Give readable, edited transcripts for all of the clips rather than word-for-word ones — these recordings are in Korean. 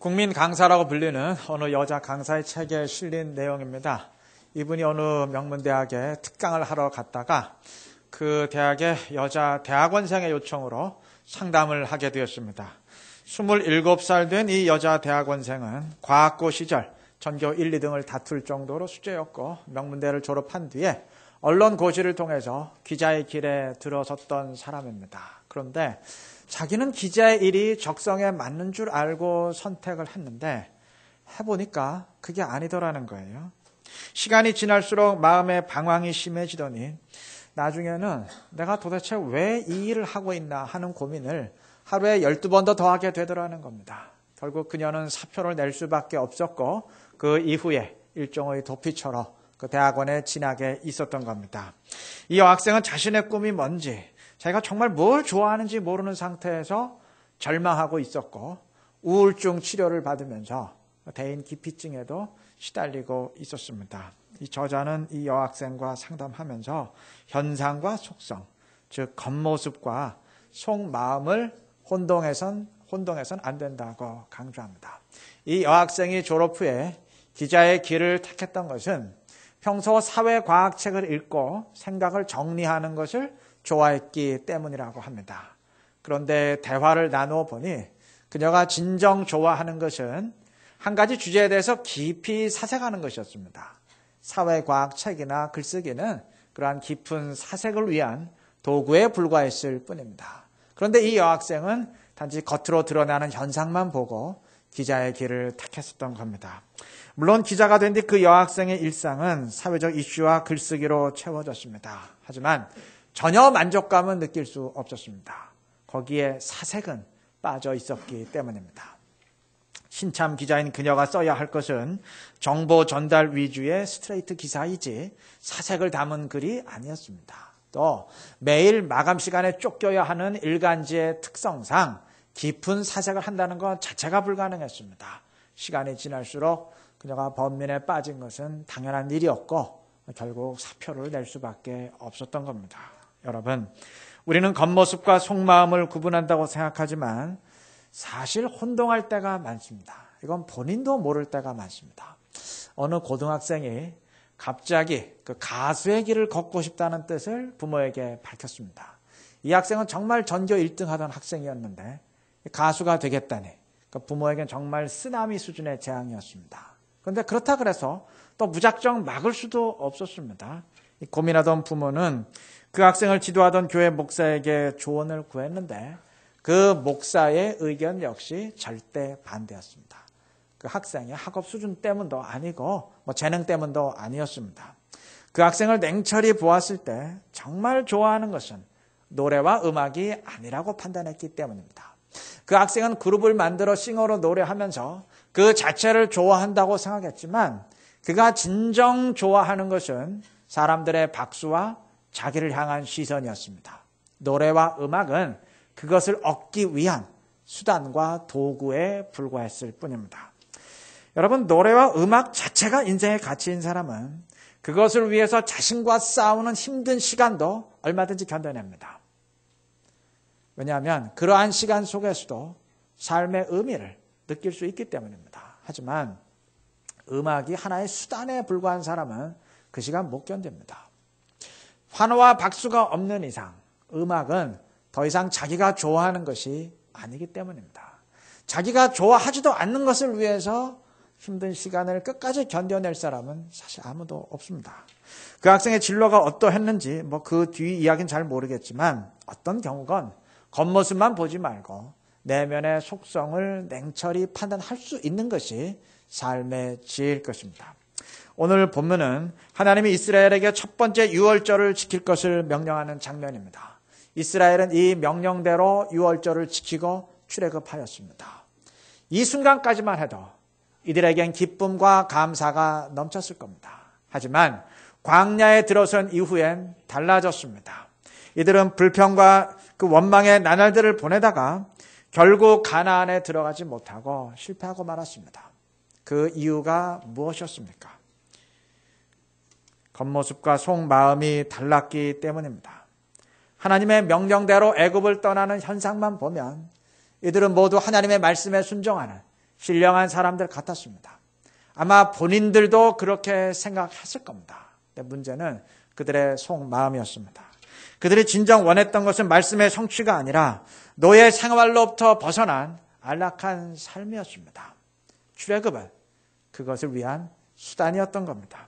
국민 강사라고 불리는 어느 여자 강사의 책에 실린 내용입니다. 이분이 어느 명문대학에 특강을 하러 갔다가 그 대학의 여자 대학원생의 요청으로 상담을 하게 되었습니다. 27살 된 이 여자 대학원생은 과학고 시절 전교 1, 2등을 다툴 정도로 수재였고 명문대를 졸업한 뒤에 언론고시를 통해서 기자의 길에 들어섰던 사람입니다. 그런데 자기는 기자의 일이 적성에 맞는 줄 알고 선택을 했는데 해보니까 그게 아니더라는 거예요. 시간이 지날수록 마음의 방황이 심해지더니 나중에는 내가 도대체 왜 이 일을 하고 있나 하는 고민을 하루에 12번도 더 하게 되더라는 겁니다. 결국 그녀는 사표를 낼 수밖에 없었고 그 이후에 일종의 도피처로 그 대학원에 진학해 있었던 겁니다. 이 여학생은 자신의 꿈이 뭔지, 자기가 정말 뭘 좋아하는지 모르는 상태에서 절망하고 있었고 우울증 치료를 받으면서 대인 기피증에도 시달리고 있었습니다. 이 저자는 이 여학생과 상담하면서 현상과 속성, 즉 겉모습과 속마음을 혼동해선 안 된다고 강조합니다. 이 여학생이 졸업 후에 기자의 길을 택했던 것은 평소 사회과학책을 읽고 생각을 정리하는 것을 좋아했기 때문이라고 합니다. 그런데 대화를 나누어 보니 그녀가 진정 좋아하는 것은 한 가지 주제에 대해서 깊이 사색하는 것이었습니다. 사회과학책이나 글쓰기는 그러한 깊은 사색을 위한 도구에 불과했을 뿐입니다. 그런데 이 여학생은 단지 겉으로 드러나는 현상만 보고 기자의 길을 택했었던 겁니다. 물론 기자가 된 뒤 그 여학생의 일상은 사회적 이슈와 글쓰기로 채워졌습니다. 하지만 전혀 만족감은 느낄 수 없었습니다. 거기에 사색은 빠져 있었기 때문입니다. 신참 기자인 그녀가 써야 할 것은 정보 전달 위주의 스트레이트 기사이지 사색을 담은 글이 아니었습니다. 또 매일 마감 시간에 쫓겨야 하는 일간지의 특성상 깊은 사색을 한다는 것 자체가 불가능했습니다. 시간이 지날수록 그녀가 번민에 빠진 것은 당연한 일이었고 결국 사표를 낼 수밖에 없었던 겁니다. 여러분, 우리는 겉모습과 속마음을 구분한다고 생각하지만 사실 혼동할 때가 많습니다. 이건 본인도 모를 때가 많습니다. 어느 고등학생이 갑자기 그 가수의 길을 걷고 싶다는 뜻을 부모에게 밝혔습니다. 이 학생은 정말 전교 1등 하던 학생이었는데 가수가 되겠다니 부모에겐 정말 쓰나미 수준의 재앙이었습니다. 그런데 그렇다 그래서 또 무작정 막을 수도 없었습니다. 고민하던 부모는 그 학생을 지도하던 교회 목사에게 조언을 구했는데 그 목사의 의견 역시 절대 반대였습니다. 그 학생의 학업 수준 때문도 아니고 재능 때문도 아니었습니다. 그 학생을 냉철히 보았을 때 정말 좋아하는 것은 노래와 음악이 아니라고 판단했기 때문입니다. 그 학생은 그룹을 만들어 싱어로 노래하면서 그 자체를 좋아한다고 생각했지만 그가 진정 좋아하는 것은 사람들의 박수와 자기를 향한 시선이었습니다. 노래와 음악은 그것을 얻기 위한 수단과 도구에 불과했을 뿐입니다. 여러분, 노래와 음악 자체가 인생의 가치인 사람은 그것을 위해서 자신과 싸우는 힘든 시간도 얼마든지 견뎌냅니다. 왜냐하면 그러한 시간 속에서도 삶의 의미를 느낄 수 있기 때문입니다. 하지만 음악이 하나의 수단에 불과한 사람은 그 시간 못 견딥니다. 환호와 박수가 없는 이상 음악은 더 이상 자기가 좋아하는 것이 아니기 때문입니다. 자기가 좋아하지도 않는 것을 위해서 힘든 시간을 끝까지 견뎌낼 사람은 사실 아무도 없습니다. 그 학생의 진로가 어떠했는지 그 뒤 이야기는 잘 모르겠지만 어떤 경우건 겉모습만 보지 말고 내면의 속성을 냉철히 판단할 수 있는 것이 삶의 지혜일 것입니다. 오늘 본문은 하나님이 이스라엘에게 첫 번째 유월절을 지킬 것을 명령하는 장면입니다. 이스라엘은 이 명령대로 유월절을 지키고 출애굽하였습니다. 이 순간까지만 해도 이들에겐 기쁨과 감사가 넘쳤을 겁니다. 하지만 광야에 들어선 이후엔 달라졌습니다. 이들은 불평과 그 원망의 나날들을 보내다가 결국 가나안에 들어가지 못하고 실패하고 말았습니다. 그 이유가 무엇이었습니까? 겉모습과 속마음이 달랐기 때문입니다. 하나님의 명령대로 애굽을 떠나는 현상만 보면 이들은 모두 하나님의 말씀에 순종하는 신령한 사람들 같았습니다. 아마 본인들도 그렇게 생각했을 겁니다. 근데 문제는 그들의 속마음이었습니다. 그들이 진정 원했던 것은 말씀의 성취가 아니라 노예 생활로부터 벗어난 안락한 삶이었습니다. 출애굽은 그것을 위한 수단이었던 겁니다.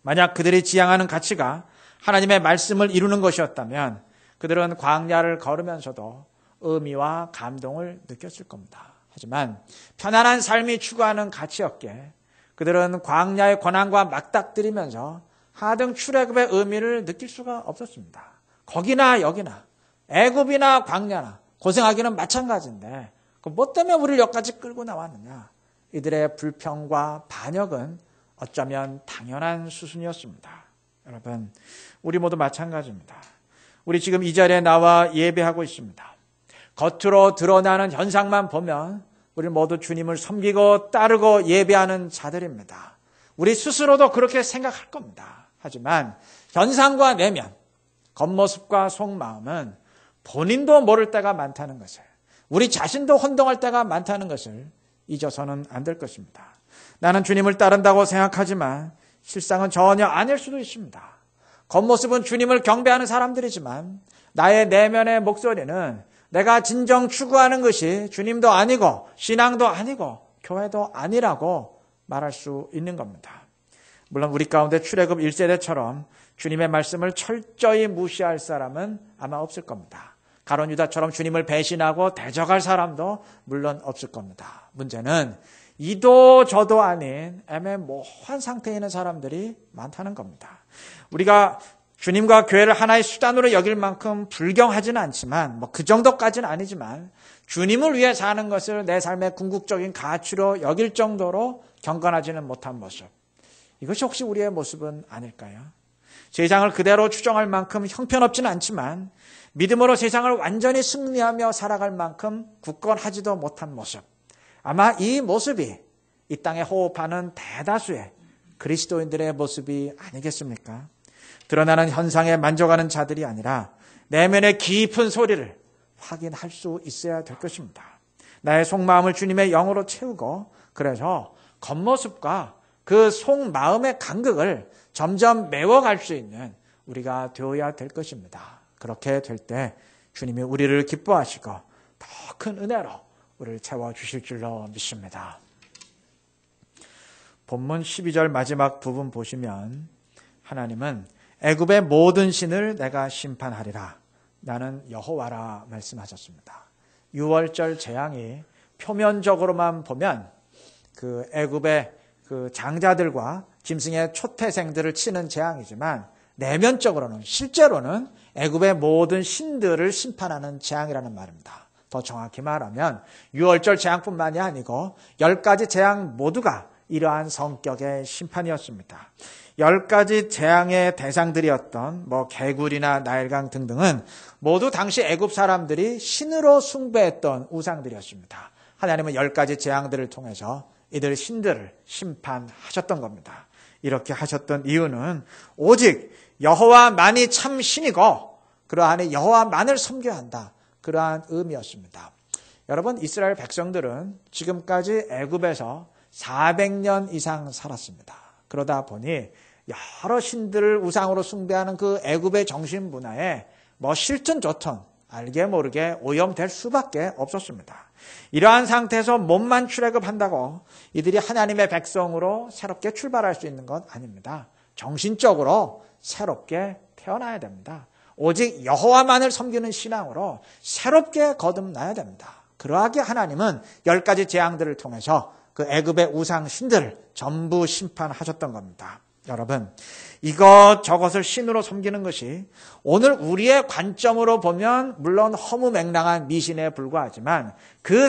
만약 그들이 지향하는 가치가 하나님의 말씀을 이루는 것이었다면 그들은 광야를 걸으면서도 의미와 감동을 느꼈을 겁니다. 하지만 편안한 삶이 추구하는 가치였기에 그들은 광야의 고난과 맞닥뜨리면서 하등 출애굽의 의미를 느낄 수가 없었습니다. 거기나 여기나 애굽이나 광야나 고생하기는 마찬가지인데 뭐 때문에 우리를 여기까지 끌고 나왔느냐. 이들의 불평과 반역은 어쩌면 당연한 수순이었습니다. 여러분, 우리 모두 마찬가지입니다. 우리 지금 이 자리에 나와 예배하고 있습니다. 겉으로 드러나는 현상만 보면 우리 모두 주님을 섬기고 따르고 예배하는 자들입니다. 우리 스스로도 그렇게 생각할 겁니다. 하지만 현상과 내면, 겉모습과 속마음은 본인도 모를 때가 많다는 것을, 우리 자신도 혼동할 때가 많다는 것을 잊어서는 안 될 것입니다. 나는 주님을 따른다고 생각하지만 실상은 전혀 아닐 수도 있습니다. 겉모습은 주님을 경배하는 사람들이지만 나의 내면의 목소리는 내가 진정 추구하는 것이 주님도 아니고 신앙도 아니고 교회도 아니라고 말할 수 있는 겁니다. 물론 우리 가운데 출애굽 1세대처럼 주님의 말씀을 철저히 무시할 사람은 아마 없을 겁니다. 가룟 유다처럼 주님을 배신하고 대적할 사람도 물론 없을 겁니다. 문제는 이도 저도 아닌 애매모호한 상태에 있는 사람들이 많다는 겁니다. 우리가 주님과 교회를 하나의 수단으로 여길 만큼 불경하지는 않지만 그 정도까지는 아니지만 주님을 위해 사는 것을 내 삶의 궁극적인 가치로 여길 정도로 경건하지는 못한 모습. 이것이 혹시 우리의 모습은 아닐까요? 세상을 그대로 추정할 만큼 형편없지는 않지만 믿음으로 세상을 완전히 승리하며 살아갈 만큼 굳건하지도 못한 모습. 아마 이 모습이 이 땅에 호흡하는 대다수의 그리스도인들의 모습이 아니겠습니까? 드러나는 현상에 만족하는 자들이 아니라 내면의 깊은 소리를 확인할 수 있어야 될 것입니다. 나의 속마음을 주님의 영으로 채우고 그래서 겉모습과 그 속마음의 간극을 점점 메워갈 수 있는 우리가 되어야 될 것입니다. 그렇게 될 때 주님이 우리를 기뻐하시고 더 큰 은혜로 우리를 채워주실 줄로 믿습니다. 본문 12절 마지막 부분 보시면 하나님은 애굽의 모든 신을 내가 심판하리라. 나는 여호와라 말씀하셨습니다. 6월절 재앙이 표면적으로만 보면 그 애굽의 그 장자들과 짐승의 초태생들을 치는 재앙이지만 내면적으로는 실제로는 애굽의 모든 신들을 심판하는 재앙이라는 말입니다. 더 정확히 말하면 6월절 재앙뿐만이 아니고 10가지 재앙 모두가 이러한 성격의 심판이었습니다. 10가지 재앙의 대상들이었던 개굴이나 나일강 등등은 모두 당시 애굽 사람들이 신으로 숭배했던 우상들이었습니다. 하나님은 10가지 재앙들을 통해서 이들 신들을 심판하셨던 겁니다. 이렇게 하셨던 이유는 오직 여호와만이 참 신이고 그러하니 여호와만을 섬겨야 한다. 그러한 의미였습니다. 여러분, 이스라엘 백성들은 지금까지 애굽에서 400년 이상 살았습니다. 그러다 보니 여러 신들을 우상으로 숭배하는 그 애굽의 정신 문화에 싫든 좋든 알게 모르게 오염될 수밖에 없었습니다. 이러한 상태에서 몸만 출애굽한다고 이들이 하나님의 백성으로 새롭게 출발할 수 있는 것 아닙니다. 정신적으로 새롭게 태어나야 됩니다. 오직 여호와만을 섬기는 신앙으로 새롭게 거듭나야 됩니다. 그러하게 하나님은 10가지 재앙들을 통해서 그 애굽의 우상 신들을 전부 심판하셨던 겁니다. 여러분, 이것저것을 신으로 섬기는 것이 오늘 우리의 관점으로 보면 물론 허무맹랑한 미신에 불과하지만 그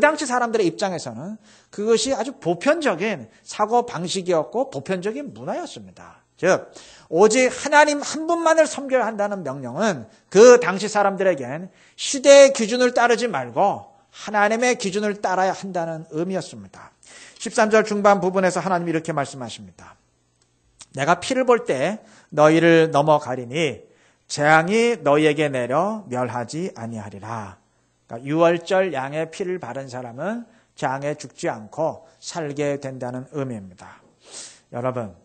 당시 사람들의 입장에서는 그것이 아주 보편적인 사고 방식이었고 보편적인 문화였습니다. 즉 오직 하나님 한 분만을 섬겨야 한다는 명령은 그 당시 사람들에겐 시대의 기준을 따르지 말고 하나님의 기준을 따라야 한다는 의미였습니다. 13절 중반 부분에서 하나님이 이렇게 말씀하십니다. 내가 피를 볼 때 너희를 넘어가리니 재앙이 너희에게 내려 멸하지 아니하리라. 그러니까 6월절 양의 피를 바른 사람은 재앙에 죽지 않고 살게 된다는 의미입니다. 여러분,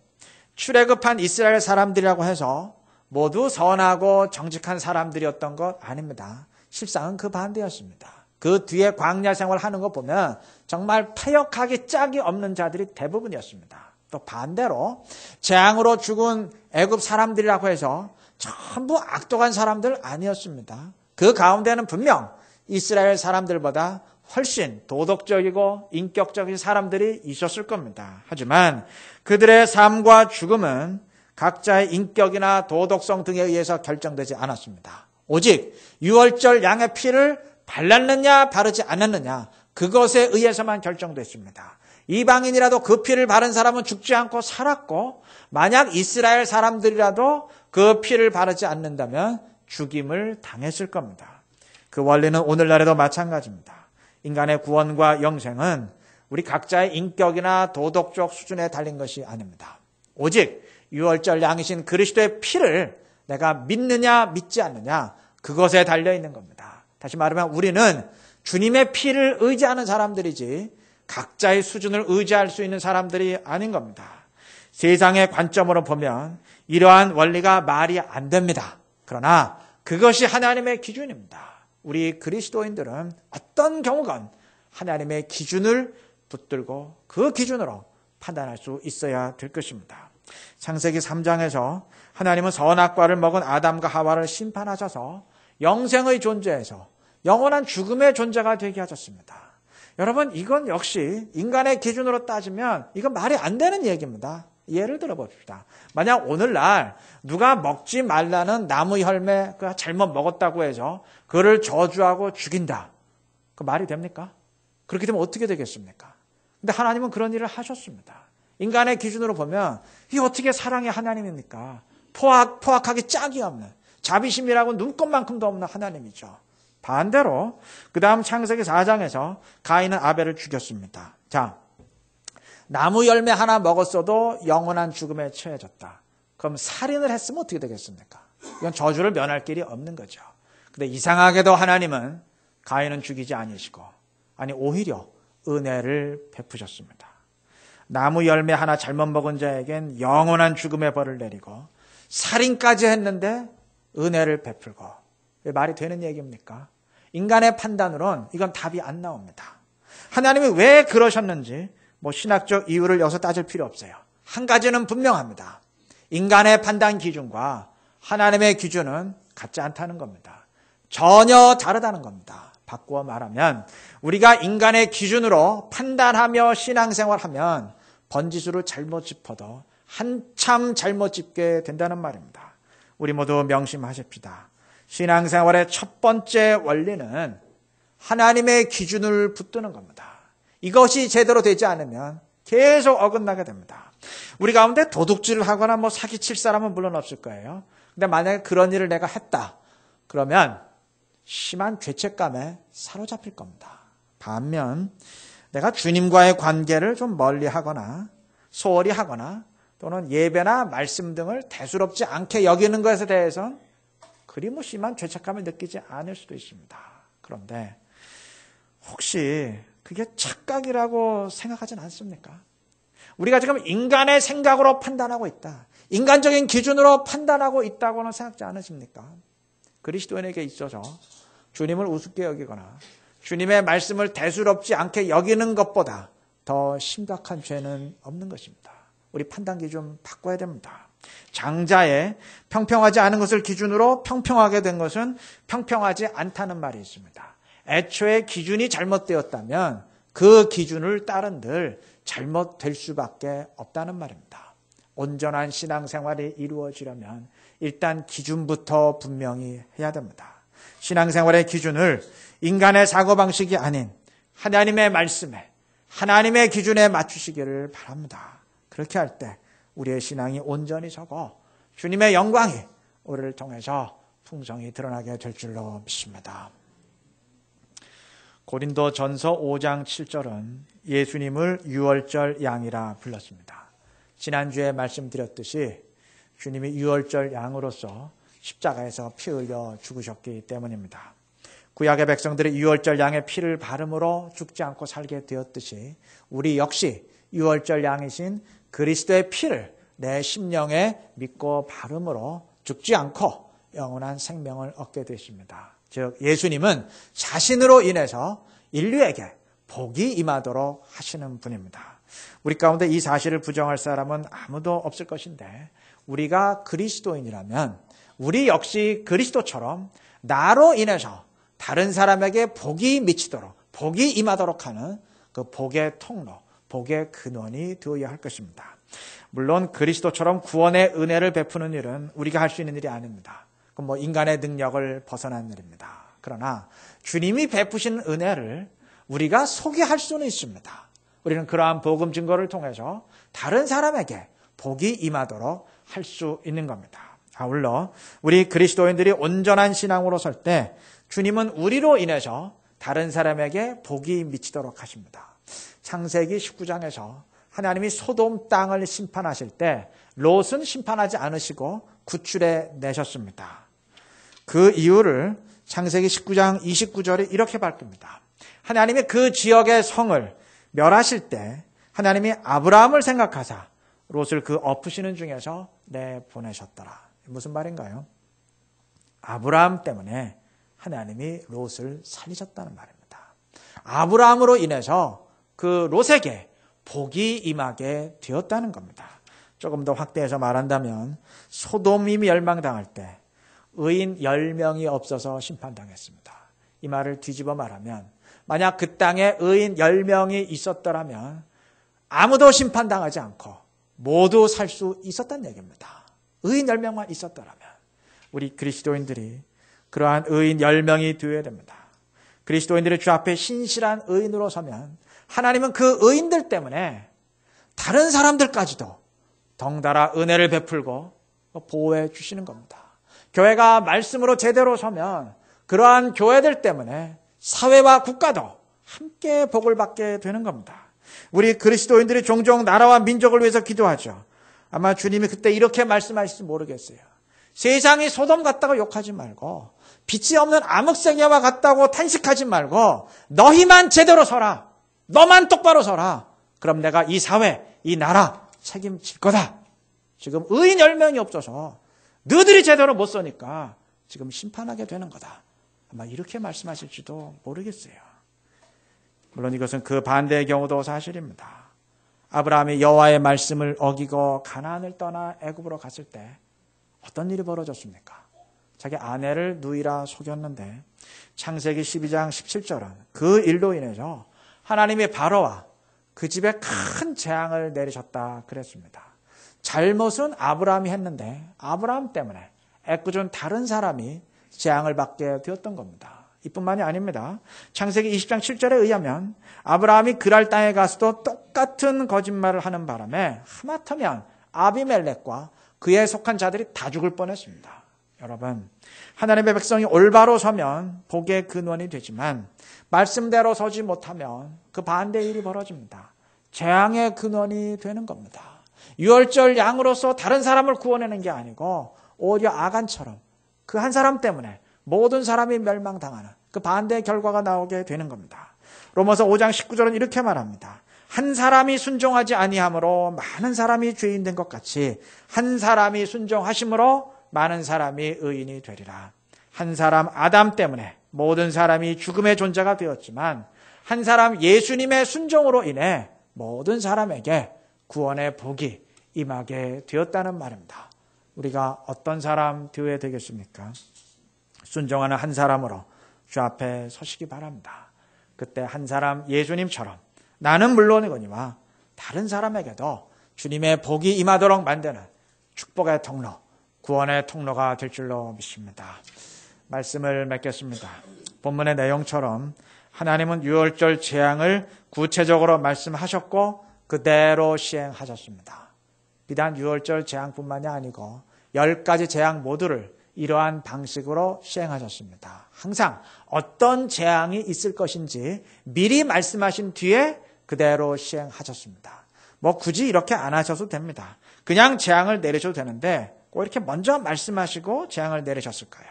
출애굽한 이스라엘 사람들이라고 해서 모두 선하고 정직한 사람들이었던 것 아닙니다. 실상은 그 반대였습니다. 그 뒤에 광야 생활하는 거 보면 정말 패역하기 짝이 없는 자들이 대부분이었습니다. 또 반대로 재앙으로 죽은 애굽 사람들이라고 해서 전부 악독한 사람들 아니었습니다. 그 가운데는 분명 이스라엘 사람들보다 훨씬 도덕적이고 인격적인 사람들이 있었을 겁니다. 하지만 그들의 삶과 죽음은 각자의 인격이나 도덕성 등에 의해서 결정되지 않았습니다. 오직 유월절 양의 피를 발랐느냐 바르지 않았느냐 그것에 의해서만 결정됐습니다. 이방인이라도 그 피를 바른 사람은 죽지 않고 살았고 만약 이스라엘 사람들이라도 그 피를 바르지 않는다면 죽임을 당했을 겁니다. 그 원리는 오늘날에도 마찬가지입니다. 인간의 구원과 영생은 우리 각자의 인격이나 도덕적 수준에 달린 것이 아닙니다. 오직 유월절 양이신 그리스도의 피를 내가 믿느냐 믿지 않느냐 그것에 달려있는 겁니다. 다시 말하면 우리는 주님의 피를 의지하는 사람들이지 각자의 수준을 의지할 수 있는 사람들이 아닌 겁니다. 세상의 관점으로 보면 이러한 원리가 말이 안 됩니다. 그러나 그것이 하나님의 기준입니다. 우리 그리스도인들은 어떤 경우건 하나님의 기준을 붙들고 그 기준으로 판단할 수 있어야 될 것입니다. 창세기 3장에서 하나님은 선악과를 먹은 아담과 하와를 심판하셔서 영생의 존재에서 영원한 죽음의 존재가 되게 하셨습니다. 여러분, 이건 역시 인간의 기준으로 따지면 이건 말이 안 되는 얘기입니다. 예를 들어 봅시다. 만약 오늘날 누가 먹지 말라는 나무 열매 잘못 먹었다고 해서 그를 저주하고 죽인다. 그 말이 됩니까? 그렇게 되면 어떻게 되겠습니까? 근데 하나님은 그런 일을 하셨습니다. 인간의 기준으로 보면 이게 어떻게 사랑의 하나님입니까? 포악하기 짝이 없는 자비심이라고 눈꼽만큼도 없는 하나님이죠. 반대로 그 다음 창세기 4장에서 가인은 아벨을 죽였습니다. 자, 나무 열매 하나 먹었어도 영원한 죽음에 처해졌다. 그럼 살인을 했으면 어떻게 되겠습니까? 이건 저주를 면할 길이 없는 거죠. 근데 이상하게도 하나님은 가인은 죽이지 아니시고 아니 오히려 은혜를 베푸셨습니다. 나무 열매 하나 잘못 먹은 자에겐 영원한 죽음의 벌을 내리고 살인까지 했는데 은혜를 베풀고. 왜 말이 되는 얘기입니까? 인간의 판단으로는 이건 답이 안 나옵니다. 하나님이 왜 그러셨는지 신학적 이유를 여기서 따질 필요 없어요. 한 가지는 분명합니다. 인간의 판단 기준과 하나님의 기준은 같지 않다는 겁니다. 전혀 다르다는 겁니다. 바꾸어 말하면 우리가 인간의 기준으로 판단하며 신앙생활하면 번지수를 잘못 짚어도 한참 잘못 짚게 된다는 말입니다. 우리 모두 명심하십시다. 신앙생활의 첫 번째 원리는 하나님의 기준을 붙드는 겁니다. 이것이 제대로 되지 않으면 계속 어긋나게 됩니다. 우리 가운데 도둑질을 하거나 사기칠 사람은 물론 없을 거예요. 근데 만약에 그런 일을 내가 했다. 그러면 심한 죄책감에 사로잡힐 겁니다. 반면 내가 주님과의 관계를 좀 멀리 하거나 소홀히 하거나 또는 예배나 말씀 등을 대수롭지 않게 여기는 것에 대해서는 그리 심한 죄책감을 느끼지 않을 수도 있습니다. 그런데 혹시 그게 착각이라고 생각하진 않습니까? 우리가 지금 인간의 생각으로 판단하고 있다. 인간적인 기준으로 판단하고 있다고는 생각지 않으십니까? 그리스도인에게 있어서 주님을 우습게 여기거나 주님의 말씀을 대수롭지 않게 여기는 것보다 더 심각한 죄는 없는 것입니다. 우리 판단 기준 바꿔야 됩니다. 장자의 평평하지 않은 것을 기준으로 평평하게 된 것은 평평하지 않다는 말이 있습니다. 애초에 기준이 잘못되었다면 그 기준을 따른들 잘못될 수밖에 없다는 말입니다. 온전한 신앙생활이 이루어지려면 일단 기준부터 분명히 해야 됩니다. 신앙생활의 기준을 인간의 사고방식이 아닌 하나님의 말씀에 하나님의 기준에 맞추시기를 바랍니다. 그렇게 할 때 우리의 신앙이 온전히 서고 주님의 영광이 우리를 통해서 풍성히 드러나게 될 줄로 믿습니다. 고린도전서 5장 7절은 예수님을 유월절 양이라 불렀습니다. 지난주에 말씀드렸듯이 주님이 유월절 양으로서 십자가에서 피 흘려 죽으셨기 때문입니다. 구약의 백성들이 유월절 양의 피를 바름으로 죽지 않고 살게 되었듯이 우리 역시 유월절 양이신 그리스도의 피를 내 심령에 믿고 바름으로 죽지 않고 영원한 생명을 얻게 되십니다. 즉 예수님은 자신으로 인해서 인류에게 복이 임하도록 하시는 분입니다. 우리 가운데 이 사실을 부정할 사람은 아무도 없을 것인데 우리가 그리스도인이라면 우리 역시 그리스도처럼 나로 인해서 다른 사람에게 복이 미치도록 복이 임하도록 하는 그 복의 통로, 복의 근원이 되어야 할 것입니다. 물론 그리스도처럼 구원의 은혜를 베푸는 일은 우리가 할 수 있는 일이 아닙니다. 그건 인간의 능력을 벗어난 일입니다. 그러나 주님이 베푸신 은혜를 우리가 소개할 수는 있습니다. 우리는 그러한 복음 증거를 통해서 다른 사람에게 복이 임하도록 할 수 있는 겁니다. 아울러 우리 그리스도인들이 온전한 신앙으로 설 때 주님은 우리로 인해서 다른 사람에게 복이 미치도록 하십니다. 창세기 19장에서 하나님이 소돔 땅을 심판하실 때 롯은 심판하지 않으시고 구출해 내셨습니다. 그 이유를 창세기 19장 29절에 이렇게 밝힙니다. 하나님이 그 지역의 성을 멸하실 때 하나님이 아브라함을 생각하사 롯을 그 엎으시는 중에서 내보내셨더라. 무슨 말인가요? 아브라함 때문에 하나님이 롯을 살리셨다는 말입니다. 아브라함으로 인해서 그 롯에게 복이 임하게 되었다는 겁니다. 조금 더 확대해서 말한다면 소돔이 멸망당할 때 의인 10명이 없어서 심판당했습니다. 이 말을 뒤집어 말하면 만약 그 땅에 의인 10명이 있었더라면 아무도 심판당하지 않고 모두 살 수 있었다는 얘기입니다. 의인 10명만 있었더라면 우리 그리스도인들이 그러한 의인 10명이 되어야 됩니다. 그리스도인들이 주 앞에 신실한 의인으로 서면 하나님은 그 의인들 때문에 다른 사람들까지도 덩달아 은혜를 베풀고 보호해 주시는 겁니다. 교회가 말씀으로 제대로 서면 그러한 교회들 때문에 사회와 국가도 함께 복을 받게 되는 겁니다. 우리 그리스도인들이 종종 나라와 민족을 위해서 기도하죠. 아마 주님이 그때 이렇게 말씀하실지 모르겠어요. 세상이 소돔 같다고 욕하지 말고 빛이 없는 암흑세계와 같다고 탄식하지 말고 너희만 제대로 서라. 너만 똑바로 서라. 그럼 내가 이 사회, 이 나라 책임질 거다. 지금 의인 10명이 없어서 너희들이 제대로 못 서니까 지금 심판하게 되는 거다. 아마 이렇게 말씀하실지도 모르겠어요. 물론 이것은 그 반대의 경우도 사실입니다. 아브라함이 여호와의 말씀을 어기고 가나안을 떠나 애굽으로 갔을 때 어떤 일이 벌어졌습니까? 자기 아내를 누이라 속였는데 창세기 12장 17절은 그 일로 인해서 하나님이 바로와 그 집에 큰 재앙을 내리셨다 그랬습니다. 잘못은 아브라함이 했는데 아브라함 때문에 애꿎은 다른 사람이 재앙을 받게 되었던 겁니다. 이뿐만이 아닙니다. 창세기 20장 7절에 의하면 아브라함이 그랄 땅에 가서도 똑같은 거짓말을 하는 바람에 하마터면 아비멜렉과 그에 속한 자들이 다 죽을 뻔했습니다. 여러분, 하나님의 백성이 올바로 서면 복의 근원이 되지만 말씀대로 서지 못하면 그 반대의 일이 벌어집니다. 재앙의 근원이 되는 겁니다. 유월절 양으로서 다른 사람을 구원하는 게 아니고 오히려 아간처럼 그 한 사람 때문에 모든 사람이 멸망당하는 그 반대의 결과가 나오게 되는 겁니다. 로마서 5장 19절은 이렇게 말합니다. 한 사람이 순종하지 아니함으로 많은 사람이 죄인 된 것 같이 한 사람이 순종하심으로 많은 사람이 의인이 되리라. 한 사람 아담 때문에 모든 사람이 죽음의 존재가 되었지만 한 사람 예수님의 순종으로 인해 모든 사람에게 구원의 복이 임하게 되었다는 말입니다. 우리가 어떤 사람 되어야 되겠습니까? 순종하는 한 사람으로 주 앞에 서시기 바랍니다. 그때 한 사람 예수님처럼 나는 물론이거니와 다른 사람에게도 주님의 복이 임하도록 만드는 축복의 통로, 구원의 통로가 될 줄로 믿습니다. 말씀을 맺겠습니다. 본문의 내용처럼 하나님은 유월절 재앙을 구체적으로 말씀하셨고 그대로 시행하셨습니다. 비단 유월절 재앙뿐만이 아니고 10가지 재앙 모두를 이러한 방식으로 시행하셨습니다. 항상 어떤 재앙이 있을 것인지 미리 말씀하신 뒤에 그대로 시행하셨습니다. 굳이 이렇게 안 하셔도 됩니다. 그냥 재앙을 내리셔도 되는데 꼭 이렇게 먼저 말씀하시고 재앙을 내리셨을까요?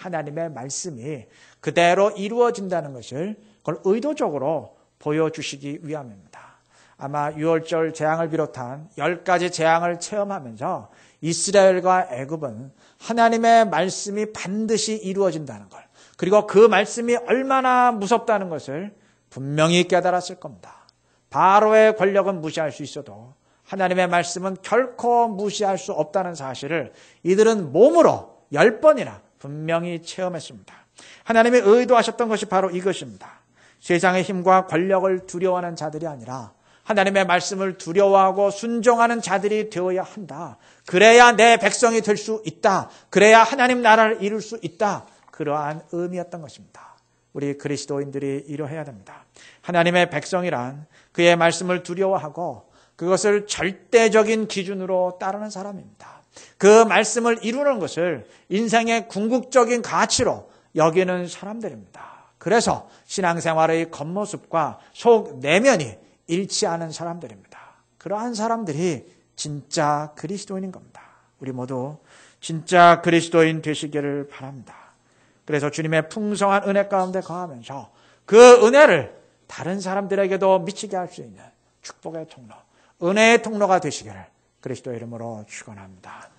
하나님의 말씀이 그대로 이루어진다는 것을 그걸 의도적으로 보여주시기 위함입니다. 아마 6월절 재앙을 비롯한 10가지 재앙을 체험하면서 이스라엘과 애굽은 하나님의 말씀이 반드시 이루어진다는 걸, 그리고 그 말씀이 얼마나 무섭다는 것을 분명히 깨달았을 겁니다. 바로의 권력은 무시할 수 있어도 하나님의 말씀은 결코 무시할 수 없다는 사실을 이들은 몸으로 10번이나 분명히 체험했습니다. 하나님이 의도하셨던 것이 바로 이것입니다. 세상의 힘과 권력을 두려워하는 자들이 아니라 하나님의 말씀을 두려워하고 순종하는 자들이 되어야 한다. 그래야 내 백성이 될 수 있다. 그래야 하나님 나라를 이룰 수 있다. 그러한 의미였던 것입니다. 우리 그리스도인들이 이러해야 됩니다. 하나님의 백성이란 그의 말씀을 두려워하고 그것을 절대적인 기준으로 따르는 사람입니다. 그 말씀을 이루는 것을 인생의 궁극적인 가치로 여기는 사람들입니다. 그래서 신앙생활의 겉모습과 속 내면이 일치하는 사람들입니다. 그러한 사람들이 진짜 그리스도인인 겁니다. 우리 모두 진짜 그리스도인 되시기를 바랍니다. 그래서 주님의 풍성한 은혜 가운데 거하면서 그 은혜를 다른 사람들에게도 미치게 할 수 있는 축복의 통로, 은혜의 통로가 되시기를 그리스도의 이름으로 축원합니다.